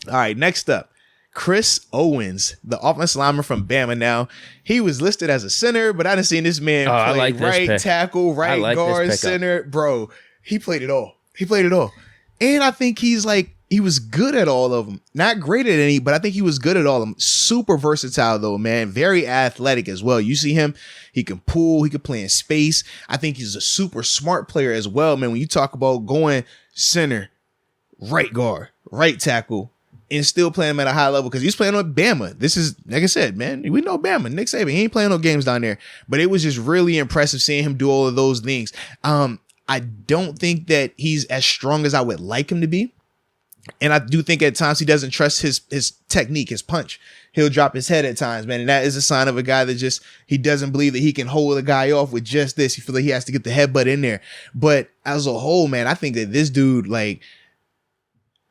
All right, next up, Chris Owens, the offensive lineman from Bama. Now, he was listed as a center, but I done seen this man play right tackle, right guard, center. Bro, he played it all. And I think he was good at all of them. Not great at any, but I think he was good at all of them. Super versatile, though, man. Very athletic as well. You see him, he can pull, he can play in space. I think he's a super smart player as well, man. When you talk about going center, right guard, right tackle, and still playing him at a high level, because he's playing on Bama. This is, like I said, man, we know Bama. Nick Saban, he ain't playing no games down there. But it was just really impressive seeing him do all of those things. I don't think that he's as strong as I would like him to be. And I do think at times he doesn't trust his technique, his punch. He'll drop his head at times, man. And that is a sign of a guy that he doesn't believe that he can hold a guy off with just this. He feels like he has to get the headbutt in there. But as a whole, man, I think that this dude, like,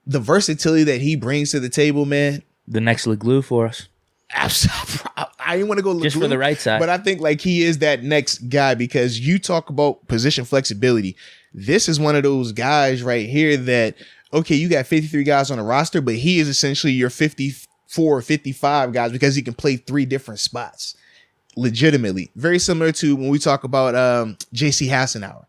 the versatility that he brings to the table, man. The next glue for us. I didn't want to go just for the right side. But I think like he is that next guy, because you talk about position flexibility. This is one of those guys right here that, okay, you got 53 guys on the roster, but he is essentially your 54 or 55 guys because he can play 3 different spots legitimately. Very similar to when we talk about J.C. Hassenauer.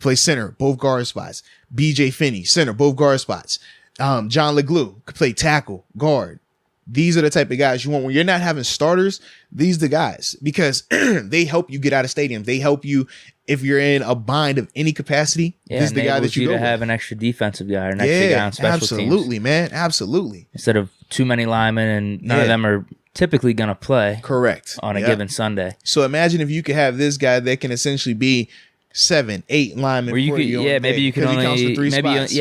Play center, both guard spots. B.J. Finney, center, both guard spots. John LeGlue could play tackle, guard. These are the type of guys you want when you're not having starters. These are the guys, because they help you get out of stadiums. They help you if you're in a bind of any capacity. Yeah, this is the guy that you go to have with. an extra defensive guy or an extra guy on special teams. Absolutely, man. Absolutely. Instead of too many linemen, and none of them are typically going to play. Correct. On a given Sunday. So imagine if you could have this guy that can essentially be 7, 8 linemen. Where you could, maybe you can only,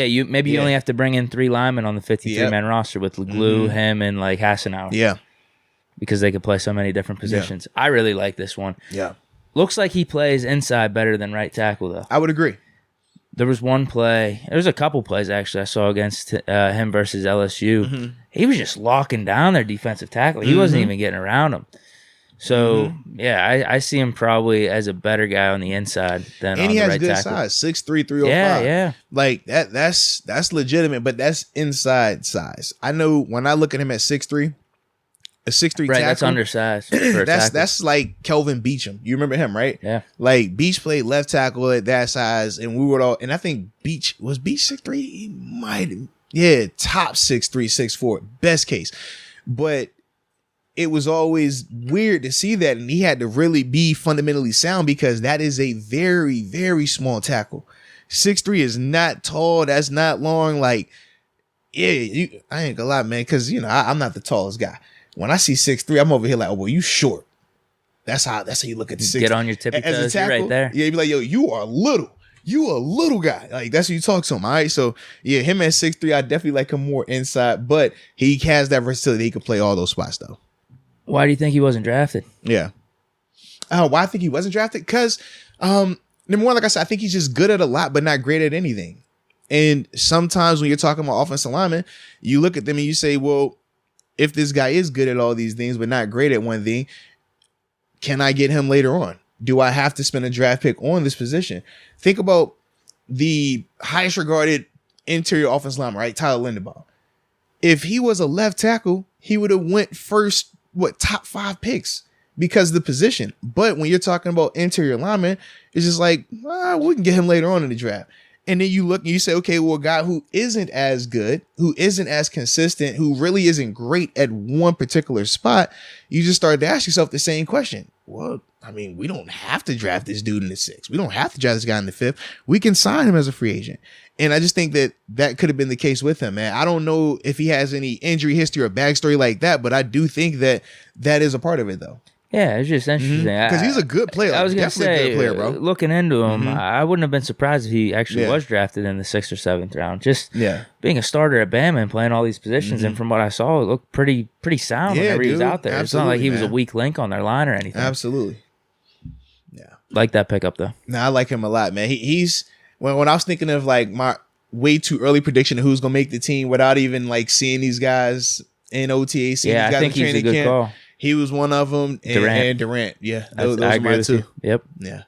you only have to bring in 3 linemen on the 53-man roster with LeGlue, him, and like Hassenauer. Yeah, because they could play so many different positions. I really like this one. Yeah, looks like he plays inside better than right tackle though. I would agree. There was one play. There was a couple plays actually I saw against him versus LSU. Mm-hmm. He was just locking down their defensive tackle. He wasn't even getting around them. So, I see him probably as a better guy on the inside than on the right tackle. And he has good size, 6'3", 305. Yeah. Like, that's legitimate, but that's inside size. I know when I look at him at 6'3", a 6'3" tackle. Right, that's undersized for a tackle. That's like Kelvin Beachum. You remember him, right? Yeah. Like, Beach played left tackle at that size, and we were all, and I think Beach 6'3"? He might have, top 6'3", 6'4", best case. But it was always weird to see that, and he had to really be fundamentally sound because that is a very, very small tackle. 6'3" is not tall. That's not long. Like, I ain't gonna lie, man, because, I'm not the tallest guy. When I see 6'3", I'm over here like, oh, well, you short. That's how you look at the 6'3". Get on your tippy toes, you're right there. Yeah, you be like, yo, you are little. You a little guy. Like, that's what you talk to him, all right? So, yeah, him at 6'3", I definitely like him more inside, but he has that versatility. He can play all those spots, though. Why do you think he wasn't drafted? Yeah. Why I think he wasn't drafted? Because, number one, like I said, I think he's just good at a lot, but not great at anything. And sometimes when you're talking about offensive linemen, you look at them and you say, well, if this guy is good at all these things, but not great at one thing, can I get him later on? Do I have to spend a draft pick on this position? Think about the highest regarded interior offensive lineman, right? Tyler Linderbaum. If he was a left tackle, he would have went first, top 5 picks because of the position. But when you're talking about interior lineman, it's just like, we can get him later on in the draft. And then you look and you say, okay, well, a guy who isn't as good, who isn't as consistent, who really isn't great at one particular spot, you just start to ask yourself the same question. Well, I mean, we don't have to draft this dude in the 6th. We don't have to draft this guy in the 5th. We can sign him as a free agent. And I just think that could have been the case with him, man. I don't know if he has any injury history or backstory like that, but I do think that is a part of it, though. Yeah, it's just interesting. Because he's a good player. I was going to say, a good player, bro. Looking into him, I wouldn't have been surprised if he actually was drafted in the 6th or 7th round. Just being a starter at Bama and playing all these positions, and from what I saw, it looked pretty sound whenever he was out there. It's not like he was a weak link on their line or anything. Absolutely. Yeah. Like that pickup, though. No, I like him a lot, man. He's when I was thinking of like my way too early prediction of who's going to make the team without even like seeing these guys in OTA, seeing these guys I think in he's a good call. He was one of them, and Durant. Yeah, those I are agree my with 2. You. Yep. Yeah.